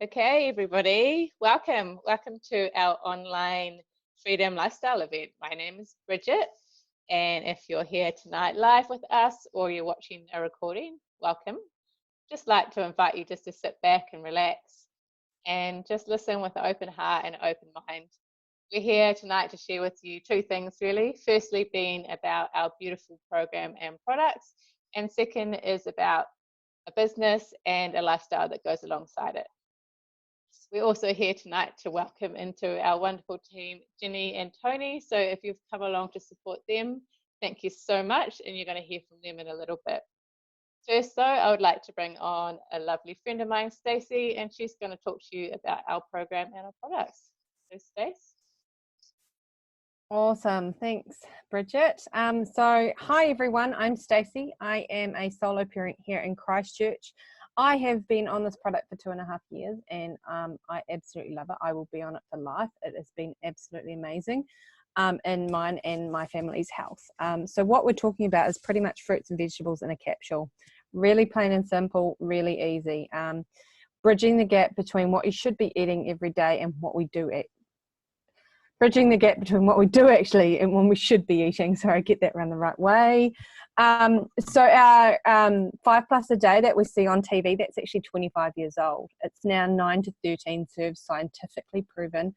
Okay, everybody, welcome. Welcome to our online Freedom Lifestyle event. My name is Bridget, and if you're here tonight live with us or you're watching a recording, welcome. Just like to invite you just to sit back and relax and just listen with an open heart and open mind. We're here tonight to share with you two things really. Firstly, being about our beautiful program and products, and second is about a business and a lifestyle that goes alongside it. We're also here tonight to welcome into our wonderful team, Ginny and Tony. So if you've come along to support them, thank you so much, and you're going to hear from them in a little bit. First though, I would like to bring on a lovely friend of mine, Stacey, and she's going to talk to you about our program and our products. So Stace. Awesome, thanks Bridget. So hi everyone, I'm Stacey. I am a solo parent here in Christchurch. I have been on this product for 2.5 years and I absolutely love it. I will be on it for life. It has been absolutely amazing in mine and my family's health. So what we're talking about is pretty much fruits and vegetables in a capsule. Really plain and simple, really easy. Bridging the gap between what you should be eating every day and what we do eat. Bridging the gap between what we do actually and when we should be eating. So I get that around the right way. So our 5+ a day that we see on TV, that's actually 25 years old. It's now 9 to 13 serves, scientifically proven,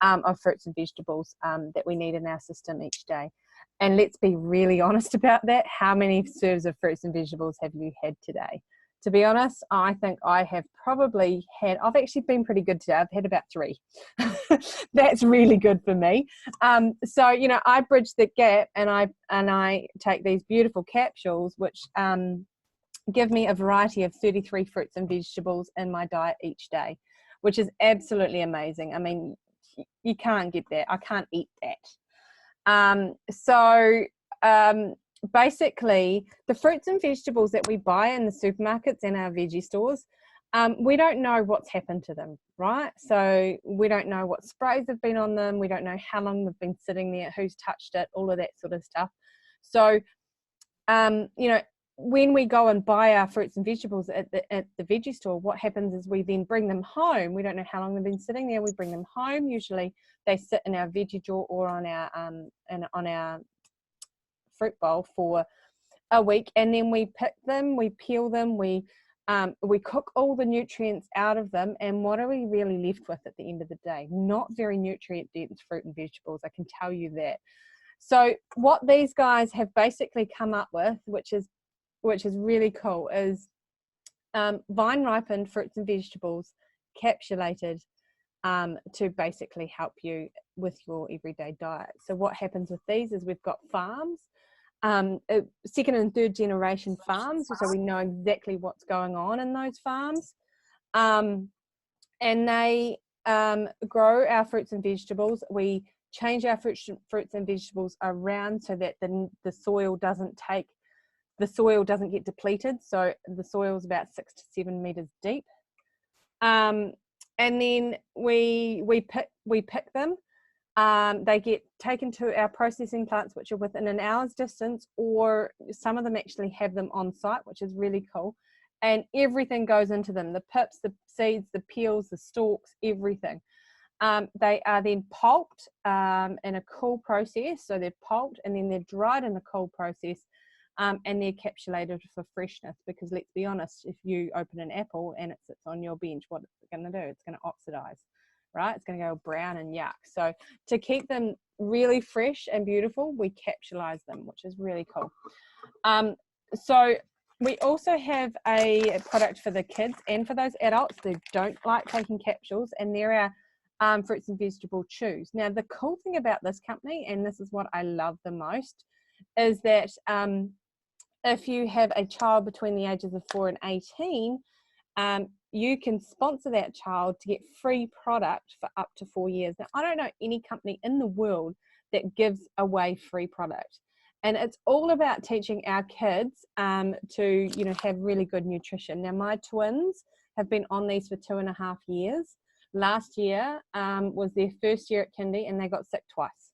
of fruits and vegetables that we need in our system each day. And let's be really honest about that. How many serves of fruits and vegetables have you had today? To be honest, I think I have probably had, I've actually been pretty good today. I've had about 3. That's really good for me. So, you know, I bridge the gap and I take these beautiful capsules, which give me a variety of 33 fruits and vegetables in my diet each day, which is absolutely amazing. I mean, you can't get that. I can't eat that. Basically, the fruits and vegetables that we buy in the supermarkets and our veggie stores, we don't know what's happened to them, right? So we don't know what sprays have been on them. We don't know how long they've been sitting there, who's touched it, all of that sort of stuff. So, you know, when we go and buy our fruits and vegetables at the veggie store, what happens is we then bring them home. We don't know how long they've been sitting there. We bring them home. Usually they sit in our veggie drawer or on our fruit bowl for a week, and then we pick them, we peel them, we cook all the nutrients out of them, and what are we really left with at the end of the day? Not very nutrient dense fruit and vegetables, I can tell you that. So what these guys have basically come up with, which is really cool, is vine ripened fruits and vegetables capsulated to basically help you with your everyday diet. So what happens with these is we've got farms, second and third generation farms, so we know exactly what's going on in those farms, and they grow our fruits and vegetables. We change our fruits and vegetables around so that the soil doesn't get depleted. So the soil is about 6 to 7 meters deep, and then we pick them. They get taken to our processing plants, which are within an hour's distance, or some of them actually have them on site, which is really cool. And everything goes into them, the pips, the seeds, the peels, the stalks, everything. They are then pulped in a cool process. So they're pulped and then they're dried in a cool process, and they're encapsulated for freshness, because let's be honest, if you open an apple and it sits on your bench, what it's going to do? It's going to oxidize. Right, it's going to go brown and yuck. So to keep them really fresh and beautiful, we capsulize them, which is really cool. So we also have a product for the kids and for those adults who don't like taking capsules, and they're our fruits and vegetable chews. Now, the cool thing about this company, and this is what I love the most, is that if you have a child between the ages of 4 and 18, you can sponsor that child to get free product for up to 4 years. Now, I don't know any company in the world that gives away free product. And it's all about teaching our kids to, you know, have really good nutrition. Now, my twins have been on these for 2.5 years. Last year was their first year at kindy, and they got sick twice.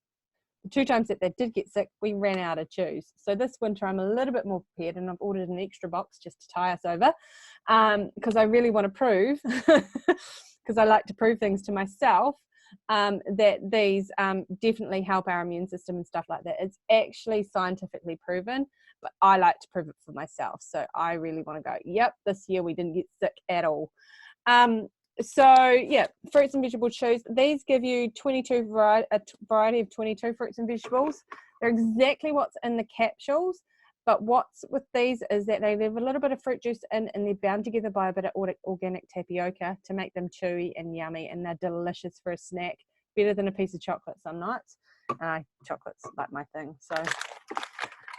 the 2 times that they did get sick, we ran out of chews. So this winter I'm a little bit more prepared, and I've ordered an extra box just to tie us over, because I really want to prove, because I like to prove things to myself, that these definitely help our immune system and stuff like that. It's actually scientifically proven, but I like to prove it for myself. So I really want to go, yep, this year we didn't get sick at all. So yeah, fruits and vegetable chews. These give you a variety of 22 fruits and vegetables. They're exactly what's in the capsules, but what's with these is that they leave a little bit of fruit juice in, and they're bound together by a bit of organic tapioca to make them chewy and yummy, and they're delicious for a snack. Better than a piece of chocolate some nights. Chocolate's like my thing. So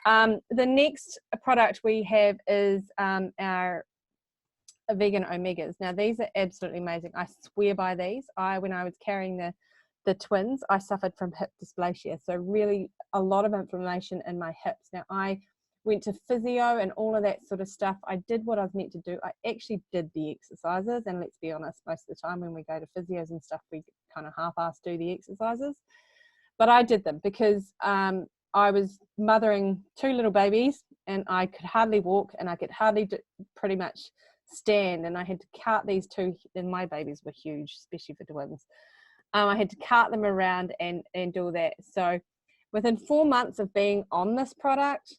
the next product we have is our vegan omegas. Now these are absolutely amazing. I swear by these. When I was carrying the twins, I suffered from hip dysplasia, so really a lot of inflammation in my hips. Now I went to physio and all of that sort of stuff. I did what I was meant to do. I actually did the exercises, and let's be honest, most of the time when we go to physios and stuff, we kind of half-ass do the exercises, but I did them because I was mothering 2 little babies, and I could hardly walk, and I could hardly pretty much stand, and I had to cart these 2, and my babies were huge, especially for twins. I had to cart them around and do all that. So within 4 months of being on this product,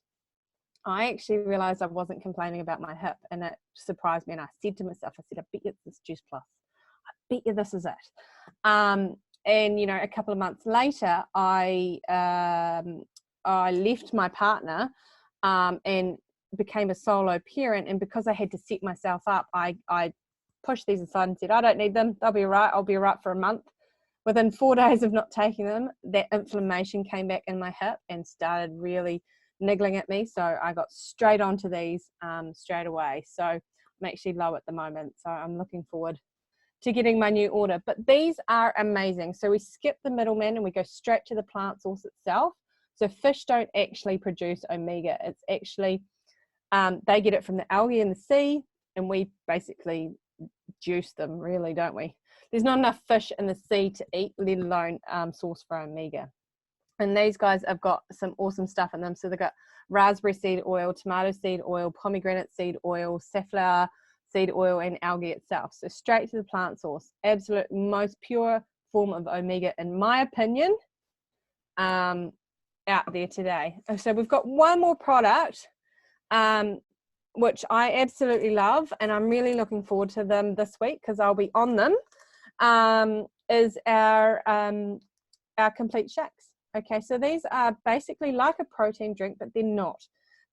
I actually realized I wasn't complaining about my hip, and it surprised me. And I said to myself, I said, I bet you it's Juice Plus. I bet you this is it. And you know, a couple of months later, I left my partner and became a solo parent. And because I had to set myself up, I pushed these aside and said, I don't need them. They'll be all right. I'll be all right for a month. Within 4 days of not taking them, that inflammation came back in my hip and started really niggling at me. So I got straight onto these straight away. So I'm actually low at the moment. So I'm looking forward to getting my new order. But these are amazing. So we skip the middleman and we go straight to the plant source itself. So fish don't actually produce omega. It's actually, they get it from the algae in the sea, and we basically juice them, really, don't we? There's not enough fish in the sea to eat, let alone source for omega. And these guys have got some awesome stuff in them. So they've got raspberry seed oil, tomato seed oil, pomegranate seed oil, safflower seed oil, and algae itself. So straight to the plant source. Absolute most pure form of omega, in my opinion, out there today. So we've got one more product, which I absolutely love, and I'm really looking forward to them this week because I'll be on them, is our complete shakes. Okay, so these are basically like a protein drink, but they're not.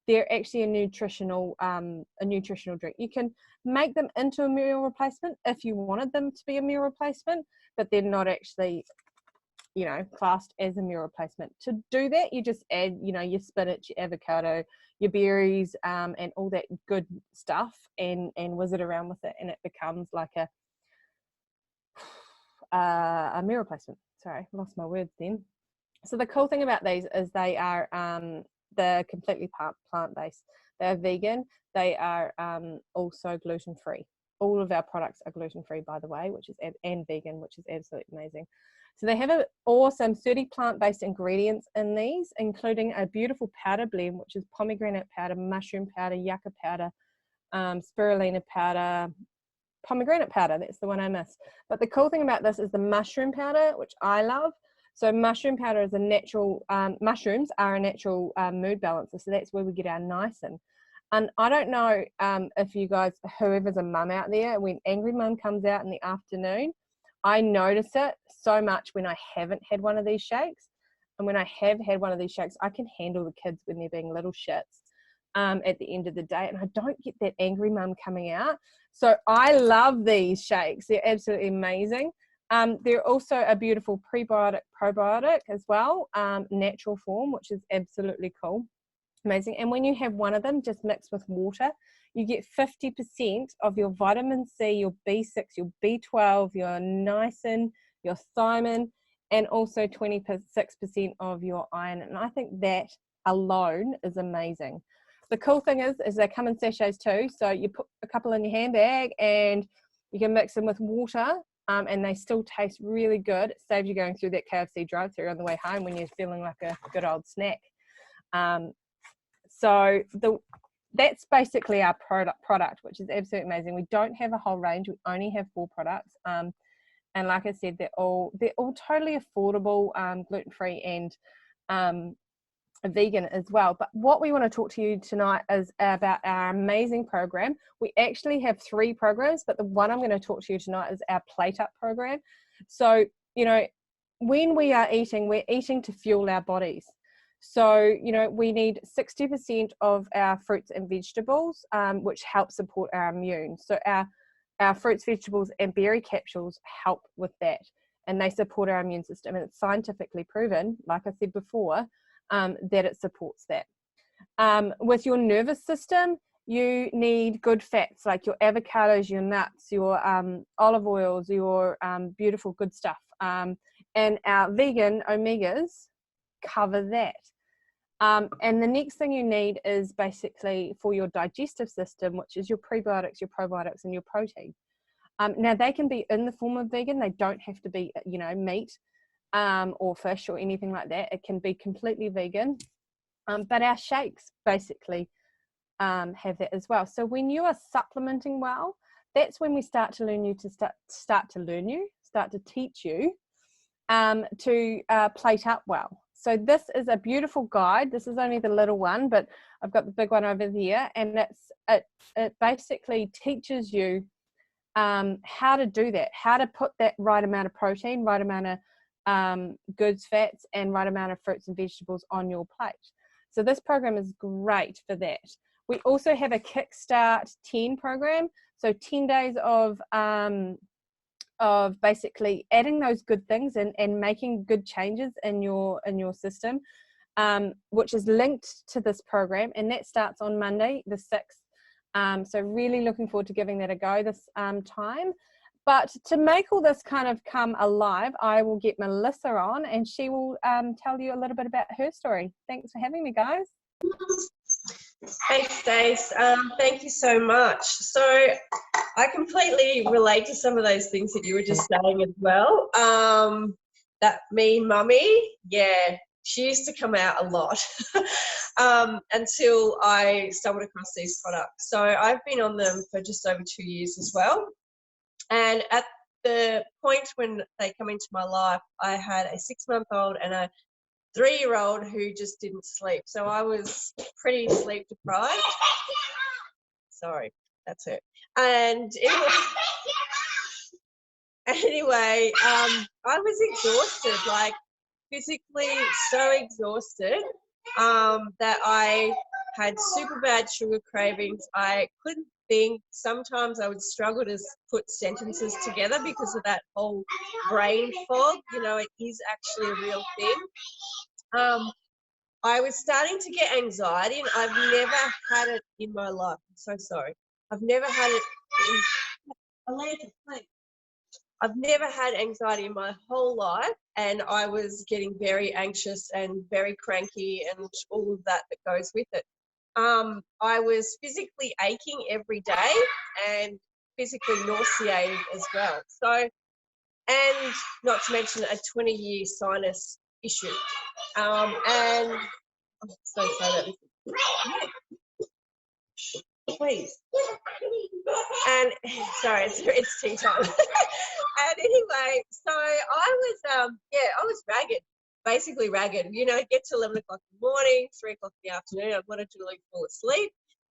They're actually a nutritional drink. You can make them into a meal replacement if you wanted them to be a meal replacement, but they're not actually, you know, classed as a meal replacement. To do that, you just add, you know, your spinach, your avocado, your berries, and all that good stuff, and whiz it around with it, and it becomes like a meal replacement. Sorry, lost my words then. So the cool thing about these is they are they're completely plant-based. They're vegan. They are also gluten-free. All of our products are gluten-free, by the way, and vegan, which is absolutely amazing. So they have an awesome 30 plant-based ingredients in these, including a beautiful powder blend, which is pomegranate powder, mushroom powder, yucca powder, spirulina powder, pomegranate powder. That's the one I missed. But the cool thing about this is the mushroom powder, which I love. So mushroom powder is a natural, mushrooms are a natural mood balancer. So that's where we get our niacin. And I don't know if you guys, whoever's a mum out there, when Angry Mum comes out in the afternoon, I notice it so much when I haven't had one of these shakes. And when I have had one of these shakes, I can handle the kids when they're being little shits at the end of the day. And I don't get that Angry Mum coming out. So I love these shakes. They're absolutely amazing. They're also a beautiful probiotic as well, natural form, which is absolutely cool. Amazing. And when you have one of them just mixed with water, you get 50% of your vitamin C, your B6, your B12, your niacin, your thiamine, and also 26% of your iron. And I think that alone is amazing. The cool thing is they come in sachets too. So you put a couple in your handbag and you can mix them with water. and they still taste really good. It saves you going through that KFC drive-through on the way home when you're feeling like a good old snack. So that's basically our product, which is absolutely amazing. We don't have a whole range. We only have 4 products. And like I said, they're all totally affordable, gluten-free and vegan as well. But what we want to talk to you tonight is about our amazing program. We actually have 3 programs, but the one I'm going to talk to you tonight is our Plate Up program. So, you know, when we are eating, we're eating to fuel our bodies. So, you know, we need 60% of our fruits and vegetables, which help support our immune. So our fruits, vegetables, and berry capsules help with that, and they support our immune system. And it's scientifically proven, like I said before, that it supports that. With your nervous system, you need good fats like your avocados, your nuts, your olive oils, your beautiful good stuff. And our vegan omegas cover that. And the next thing you need is basically for your digestive system, which is your prebiotics, your probiotics, and your protein. Now, they can be in the form of vegan. They don't have to be, you know, meat or fish or anything like that. It can be completely vegan. But our shakes basically have that as well. So when you are supplementing well, that's when we start to teach you to plate up well. So this is a beautiful guide. This is only the little one, but I've got the big one over here, and it basically teaches you how to do that, how to put that right amount of protein, right amount of goods, fats, and right amount of fruits and vegetables on your plate. So this program is great for that. We also have a Kickstart 10 program, so 10 days of basically adding those good things and making good changes in your system, which is linked to this program, and that starts on Monday the 6th. So really looking forward to giving that a go this time. But to make all this kind of come alive, I will get Melissa on, and she will tell you a little bit about her story. Thanks for having me, guys. Thanks, Stace. Thank you so much. So I completely relate to some of those things that you were just saying as well. That me mummy, yeah, she used to come out a lot until I stumbled across these products. So I've been on them for just over 2 years as well. And at the point when they come into my life, I had a 6-month-old and a 3-year-old who just didn't sleep. So I was pretty sleep deprived. Sorry, that's it. And anyway, I was exhausted, like physically so exhausted that I had super bad sugar cravings. I couldn't think. Sometimes I would struggle to put sentences together because of that whole brain fog. You know, it is actually a real thing. I was starting to get anxiety, and I've never had it in my life. I'm so sorry. I've never had it I've never had anxiety in my whole life, and I was getting very anxious and very cranky and all of that goes with it. I was physically aching every day and physically nauseated as well. So, and not to mention a 20-year sinus issue. And I'm so sorry about this. Please. And sorry, it's tea time. And anyway, so I was ragged, basically ragged. You know, get to 11 o'clock in the morning, 3 o'clock in the afternoon, I wanted to really fall asleep.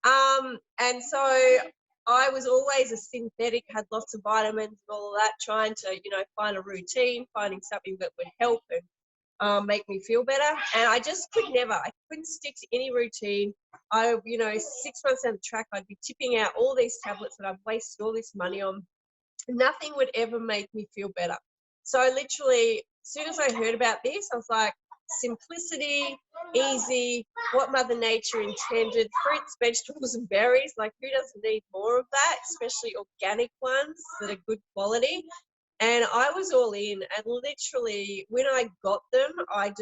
And so I was always a synthetic, had lots of vitamins and all of that, trying to, you know, find a routine, finding something that would help and make me feel better. And I just I couldn't stick to any routine. You know, 6 months down the track, I'd be tipping out all these tablets that I've wasted all this money on. Nothing would ever make me feel better. So literally, as soon as I heard about this, I was like, simplicity, easy, what Mother Nature intended, fruits, vegetables, and berries. Like, who doesn't need more of that, especially organic ones that are good quality? And I was all in, and literally when I got them, I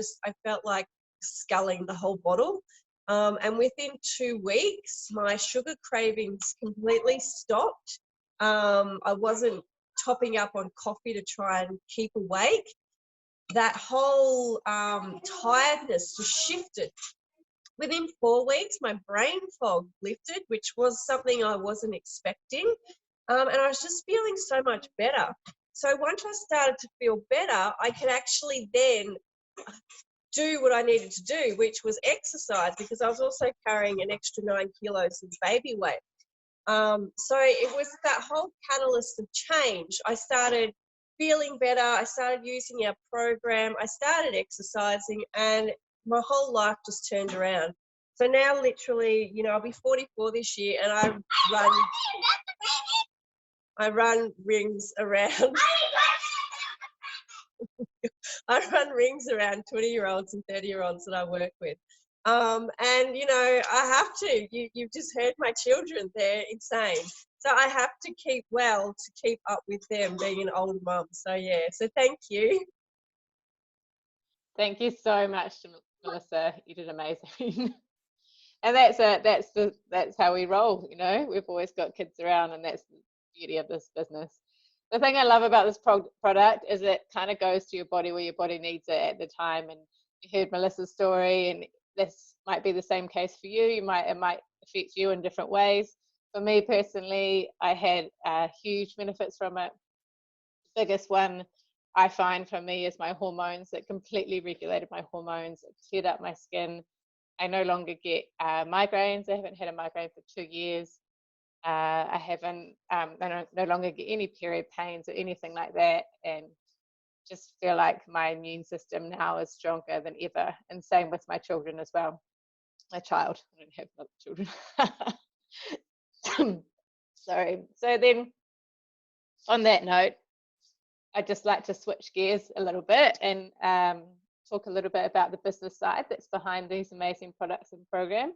felt like sculling the whole bottle. And within 2 weeks, my sugar cravings completely stopped. I wasn't topping up on coffee to try and keep awake, that whole tiredness just shifted. Within 4 weeks, my brain fog lifted, which was something I wasn't expecting. And I was just feeling so much better. So once I started to feel better, I could actually then do what I needed to do, which was exercise, because I was also carrying an extra 9 kilos of baby weight. So it was that whole catalyst of change. I started feeling better. I started using our program. I started exercising, and my whole life just turned around. So now literally, you know, I'll be 44 this year, and I run rings around. I run rings around 20-year-olds and 30-year-olds that I work with. And, you know, I have to. You've just heard my children. They're insane. So I have to keep well to keep up with them being an old mum. So, yeah. So thank you. Thank you so much, Melissa. You did amazing. And that's how we roll, you know. We've always got kids around, and that's the beauty of this business. The thing I love about this product is it kind of goes to your body where your body needs it at the time. And you heard Melissa's story, and this might be the same case for you. It might affect you in different ways. For me personally, I had huge benefits from it. The biggest one I find for me is my hormones. It completely regulated my hormones. It cleared up my skin. I no longer get migraines. I haven't had a migraine for 2 years. I no longer get any period pains or anything like that, and just feel like my immune system now is stronger than ever. And same with my children as well. My child, I don't have other children. Sorry. So then, on that note, I'd just like to switch gears a little bit and talk a little bit about the business side that's behind these amazing products and program.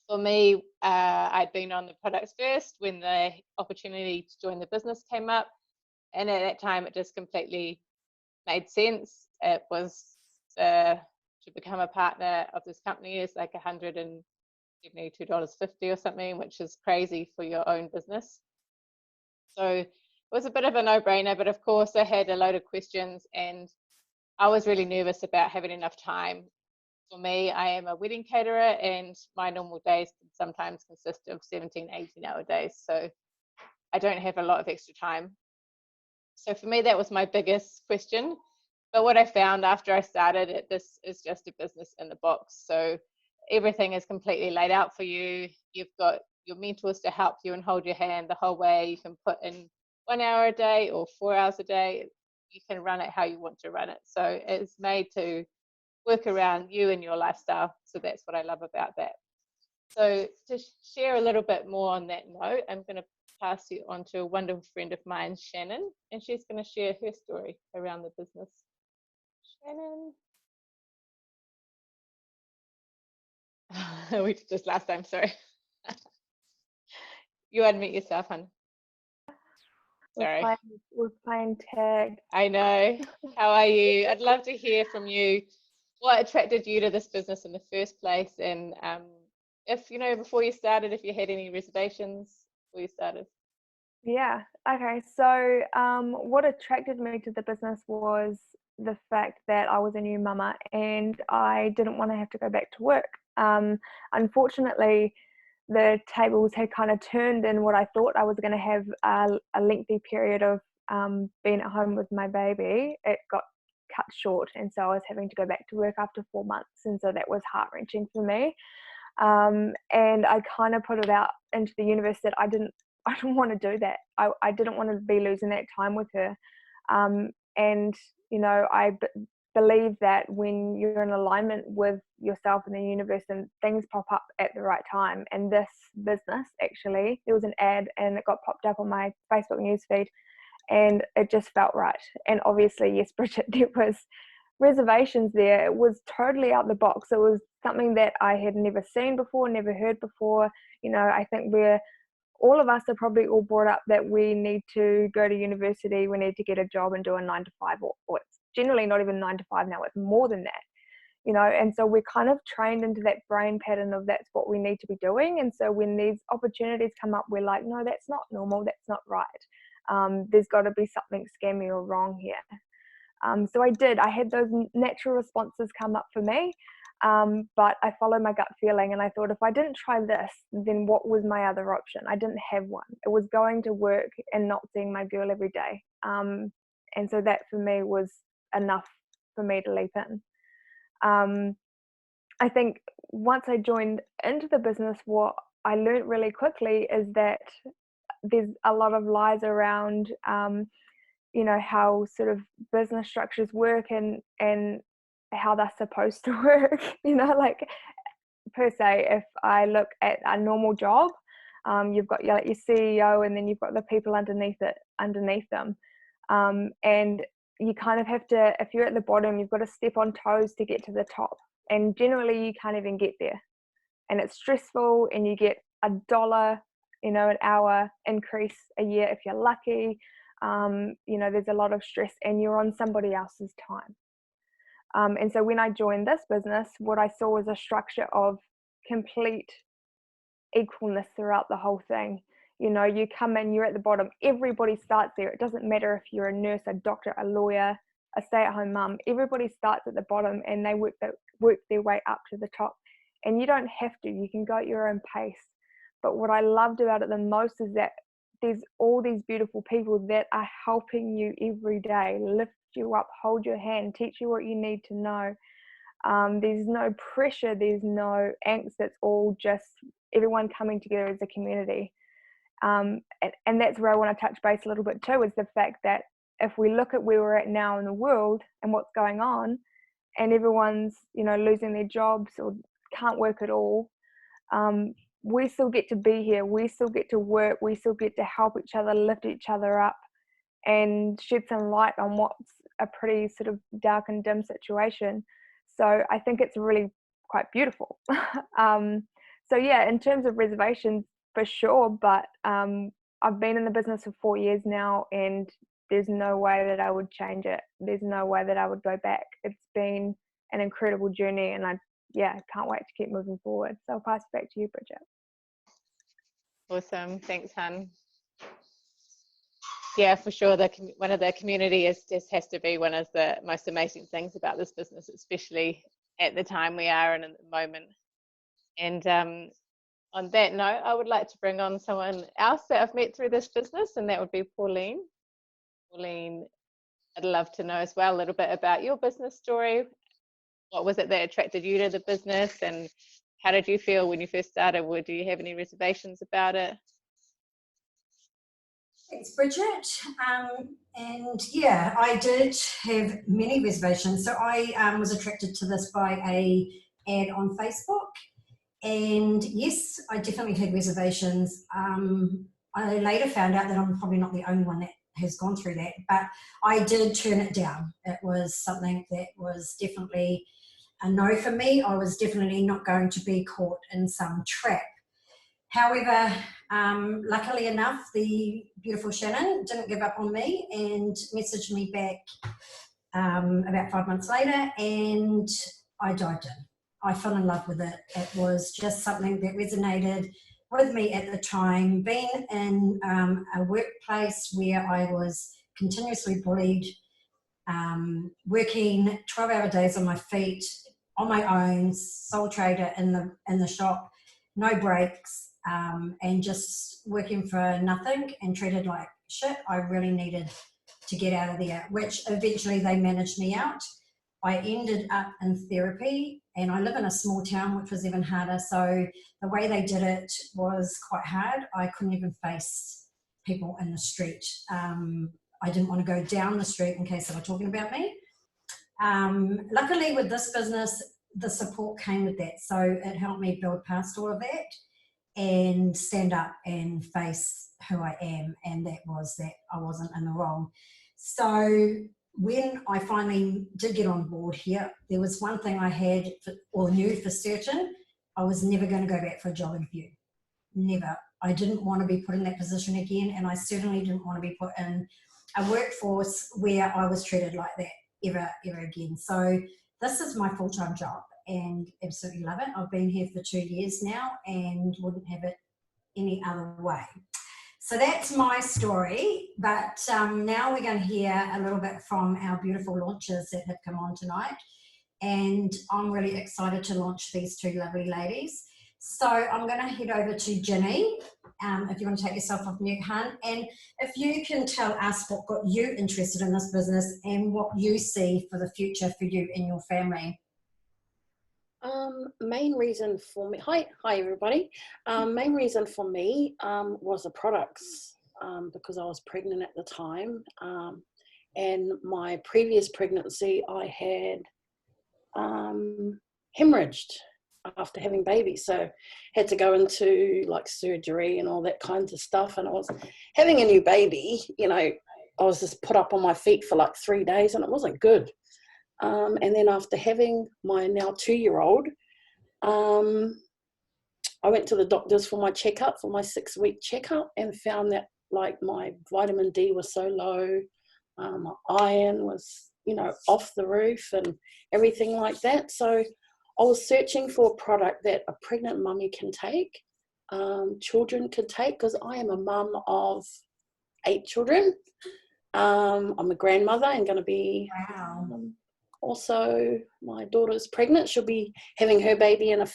For me, I'd been on the products first when the opportunity to join the business came up. And at that time, it just completely made sense. It was to become a partner of this company is like $172.50 or something, which is crazy for your own business. So it was a bit of a no-brainer, but of course I had a load of questions, and I was really nervous about having enough time. For me, I am a wedding caterer, and my normal days can sometimes consist of 17, 18-hour days. So I don't have a lot of extra time. So for me, that was my biggest question. But what I found after I started it, this is just a business in the box. So everything is completely laid out for you. You've got your mentors to help you and hold your hand the whole way. You can put in 1 hour a day or 4 hours a day. You can run it how you want to run it. So it's made to work around you and your lifestyle. So that's what I love about that. So to share a little bit more on that note, I'm going to pass you on to a wonderful friend of mine, Shannon, and she's going to share her story around the business. Shannon. We did this last time, sorry. You unmute yourself, hon. Sorry. We're playing tag. I know. How are you? I'd love to hear from you. What attracted you to this business in the first place? And if, you know, before you started, if you had any reservations before you started. Yeah. Okay. So what attracted me to the business was the fact that I was a new mama and I didn't want to have to go back to work. Unfortunately, the tables had kind of turned, and what I thought I was going to have a lengthy period of being at home with my baby, it got cut short, and so I was having to go back to work after 4 months, and so that was heart-wrenching for me. And I kind of put it out into the universe that I didn't want to do that. I didn't want to be losing that time with her. And you know, I believe that when you're in alignment with yourself and the universe, and things pop up at the right time. And this business, actually, there was an ad and it got popped up on my Facebook newsfeed, and it just felt right. And obviously, yes, Bridget, there was reservations there. It was totally out the box. It was something that I had never seen before, never heard before. You know, I think all of us are probably all brought up that we need to go to university, we need to get a job and do a 9 to 5, or it's generally not even 9 to 5 now, it's more than that, you know. And so we're kind of trained into that brain pattern of that's what we need to be doing. And so when these opportunities come up, we're like, no, that's not normal, that's not right. There's got to be something scammy or wrong here. So I had those natural responses come up for me, but I followed my gut feeling, and I thought, if I didn't try this, then what was my other option? I didn't have one. It was going to work and not seeing my girl every day. And so that for me was enough for me to leap in. I think once I joined into the business, what I learned really quickly is that there's a lot of lies around how sort of business structures work and how they're supposed to work. Like, per se, if I look at a normal job, you've got your CEO, and then you've got the people underneath them, and you kind of have to, if you're at the bottom, you've got to step on toes to get to the top, and generally you can't even get there, and it's stressful, and you get $1 an hour increase a year if you're lucky. There's a lot of stress, and you're on somebody else's time. And so when I joined this business, what I saw was a structure of complete equalness throughout the whole thing. You come in, you're at the bottom, everybody starts there. It doesn't matter if you're a nurse, a doctor, a lawyer, a stay-at-home mum. Everybody starts at the bottom, and they work their way up to the top. And you don't have to. You can go at your own pace. But what I loved about it the most is that there's all these beautiful people that are helping you every day, lift you up, hold your hand, teach you what you need to know. There's no pressure, there's no angst. It's all just everyone coming together as a community. And that's where I want to touch base a little bit too, is the fact that if we look at where we're at now in the world and what's going on, and everyone's losing their jobs or can't work at all, we still get to be here, we still get to work, we still get to help each other, lift each other up, and shed some light on what's a pretty sort of dark and dim situation. So I think it's really quite beautiful. So yeah, in terms of reservations, for sure, but I've been in the business for 4 years now, and there's no way that I would change it. There's no way that I would go back. It's been an incredible journey, and I can't wait to keep moving forward. So I'll pass it back to you, Bridget. Awesome. Thanks, Han. Yeah, for sure. One of the community just has to be one of the most amazing things about this business, especially at the time we are in at the moment. And on that note, I would like to bring on someone else that I've met through this business, and that would be Pauline. Pauline, I'd love to know as well a little bit about your business story. What was it that attracted you to the business, and how did you feel when you first started? Do you have any reservations about it? Thanks, Bridget. And yeah, I did have many reservations. So I was attracted to this by an ad on Facebook. And yes, I definitely had reservations. I later found out that I'm probably not the only one that has gone through that, but I did turn it down. It was something that was definitely a no for me. I was definitely not going to be caught in some trap. However, luckily enough, the beautiful Shannon didn't give up on me and messaged me back about 5 months later, and I dived in. I fell in love with it. It was just something that resonated with me at the time. Being in a workplace where I was continuously bullied, working 12-hour days on my feet, on my own, sole trader in the shop, no breaks, and just working for nothing and treated like shit. I really needed to get out of there, which eventually they managed me out. I ended up in therapy, and I live in a small town, which was even harder. So the way they did it was quite hard. I couldn't even face people in the street. I didn't want to go down the street in case they were talking about me. Luckily with this business, the support came with that. So it helped me build past all of that and stand up and face who I am. And that was that I wasn't in the wrong. So when I finally did get on board here, there was one thing I had or knew for certain: I was never going to go back for a job interview. Never. I didn't want to be put in that position again, and I certainly didn't want to be put in a workforce where I was treated like that ever again. So this is my full-time job and absolutely love it. I've been here for 2 years now and wouldn't have it any other way. So that's my story, but now we're going to hear a little bit from our beautiful launches that have come on tonight, and I'm really excited to launch these two lovely ladies. So I'm going to head over to Ginny, if you want to take yourself off mute, hun, and if you can tell us what got you interested in this business and what you see for the future for you and your family. Main reason for me, hi everybody. Main reason for me was the products, because I was pregnant at the time, and my previous pregnancy I had hemorrhaged after having babies, so had to go into like surgery and all that kinds of stuff, and I was having a new baby, you know, I was just put up on my feet for like 3 days and it wasn't good. And then after having my now 2-year-old, I went to the doctors for my checkup, for my 6-week checkup, and found that like my vitamin D was so low, my iron was, you know, off the roof and everything like that. So I was searching for a product that a pregnant mummy can take, children could take, because I am a mum of 8 children. I'm a grandmother and going to be, Wow. also my daughter's pregnant. She'll be having her baby in a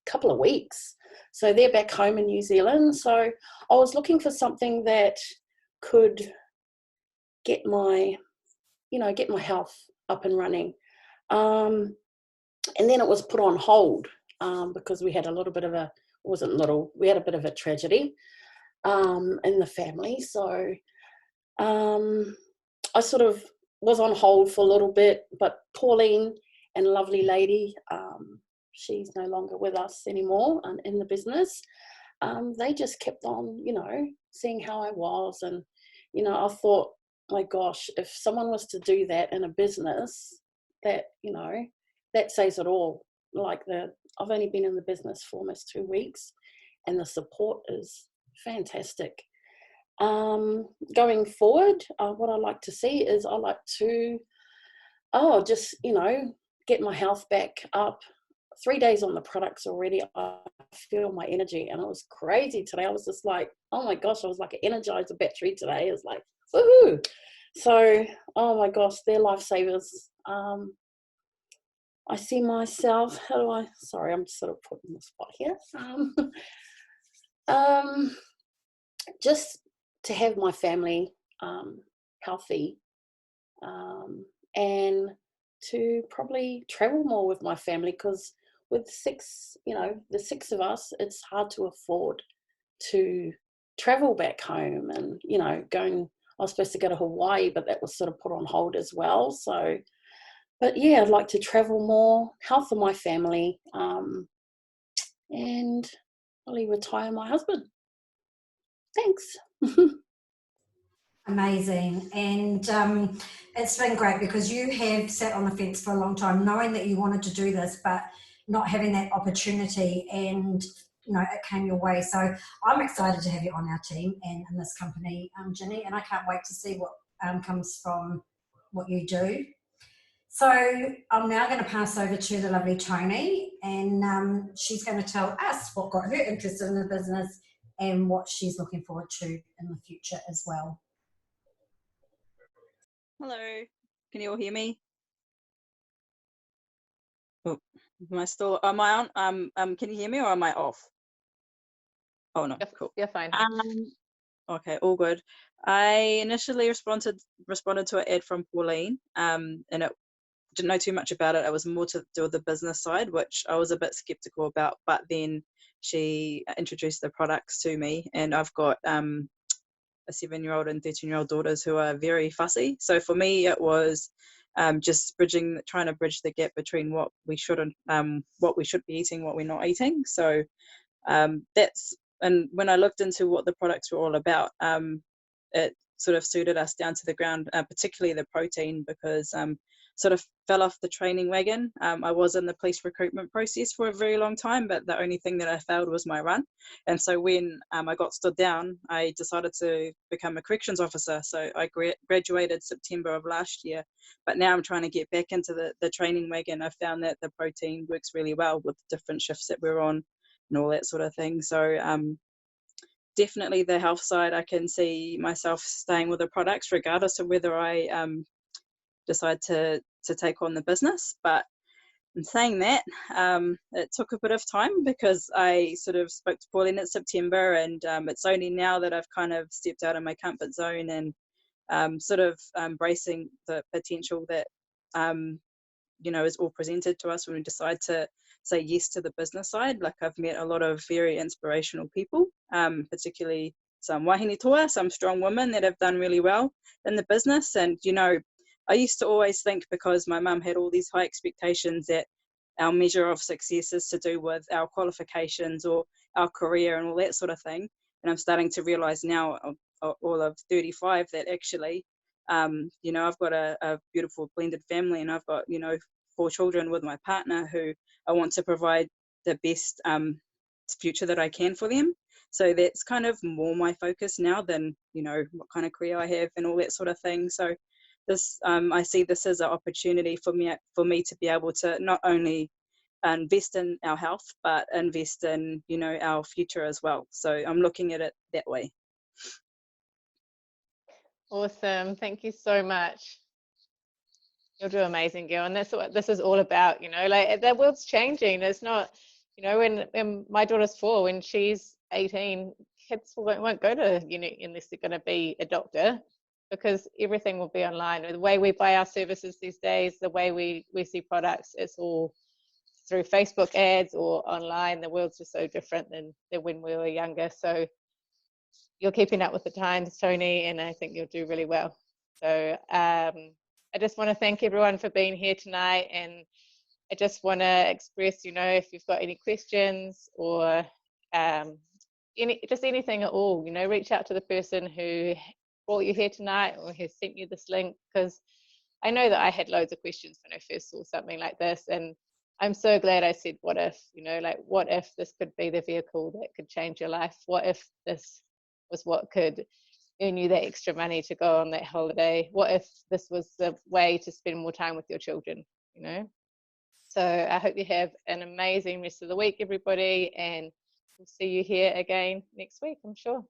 couple of weeks. So they're back home in New Zealand. So I was looking for something that could get my, you know, get my health up and running. And then it was put on hold because we had a little bit of a, wasn't little, we had a bit of a tragedy in the family. So I sort of was on hold for a little bit, but Pauline and lovely lady, she's no longer with us anymore in the business. They just kept on, you know, seeing how I was. And, you know, I thought, my gosh, if someone was to do that in a business, that, you know, that says it all. Like I've only been in the business for almost 2 weeks and the support is fantastic. Going forward, what I like to see is I like to, just, you know, get my health back up. 3 days on the products already, I feel my energy, and it was crazy today. I was just like, oh my gosh, I was like an Energizer battery today. It was like, woohoo! So, oh my gosh, they're lifesavers. I see myself, sorry, I'm just sort of put in the spot here. Just to have my family healthy, and to probably travel more with my family, because with 6, you know, the 6 of us, it's hard to afford to travel back home. And, you know, I was supposed to go to Hawaii, but that was sort of put on hold as well. So, but yeah, I'd like to travel more, health of my family, and probably retire my husband. Thanks. Amazing. And it's been great because you have sat on the fence for a long time knowing that you wanted to do this, but not having that opportunity, and you know, it came your way. So I'm excited to have you on our team and in this company, Ginny, and I can't wait to see what comes from what you do. So I'm now going to pass over to the lovely Tony, and she's going to tell us what got her interested in the business and what she's looking forward to in the future as well. Hello, can you all hear me? Oh, am I on? Can you hear me, or am I off? Oh no, cool. You're fine. Okay, all good. I initially responded to an ad from Pauline, and it didn't know too much about it. It was more to do with the business side, which I was a bit skeptical about, but then she introduced the products to me, and I've got a 7-year-old and 13-year-old daughters who are very fussy. So for me, it was just trying to bridge the gap between what we should be eating, what we're not eating. So and when I looked into what the products were all about, it sort of suited us down to the ground, particularly the protein, because sort of fell off the training wagon. I was in the police recruitment process for a very long time, but the only thing that I failed was my run. And so when I got stood down, I decided to become a corrections officer. So I graduated September of last year, but now I'm trying to get back into the training wagon. I found that the protein works really well with the different shifts that we're on and all that sort of thing. So definitely the health side, I can see myself staying with the products regardless of whether I decide to take on the business. But in saying that, it took a bit of time because I sort of spoke to Pauline in September, and it's only now that I've kind of stepped out of my comfort zone and sort of embracing the potential that you know, is all presented to us when we decide to say yes to the business side. Like, I've met a lot of very inspirational people, particularly some wahine toa, some strong women that have done really well in the business. And, you know, I used to always think, because my mum had all these high expectations, that our measure of success is to do with our qualifications or our career and all that sort of thing. And I'm starting to realize now, all of 35, that actually, you know, I've got a beautiful blended family, and I've got, you know, 4 children with my partner who I want to provide the best future that I can for them. So that's kind of more my focus now than, you know, what kind of career I have and all that sort of thing. So this, I see this as an opportunity for me to be able to not only invest in our health, but invest in, you know, our future as well. So I'm looking at it that way. Awesome. Thank you so much. You'll do amazing, girl. And that's what this is all about, you know, like the world's changing. It's not, you know, when my daughter's 4, when she's 18, kids won't go to uni unless they're going to be a doctor, because everything will be online. The way we buy our services these days, the way we see products, it's all through Facebook ads or online. The world's just so different than when we were younger. So you're keeping up with the times, Tony, and I think you'll do really well. So I just want to thank everyone for being here tonight, and I just want to express, you know, if you've got any questions or just anything at all, you know, reach out to the person who brought you here tonight or who sent you this link, because I know that I had loads of questions when I first saw something like this, and I'm so glad I said what if, you know, like what if this could be the vehicle that could change your life? What if this was what could earn you that extra money to go on that holiday? What if this was the way to spend more time with your children, you know? So I hope you have an amazing rest of the week, everybody, and we'll see you here again next week, I'm sure.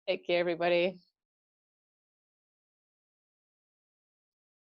Take care, everybody.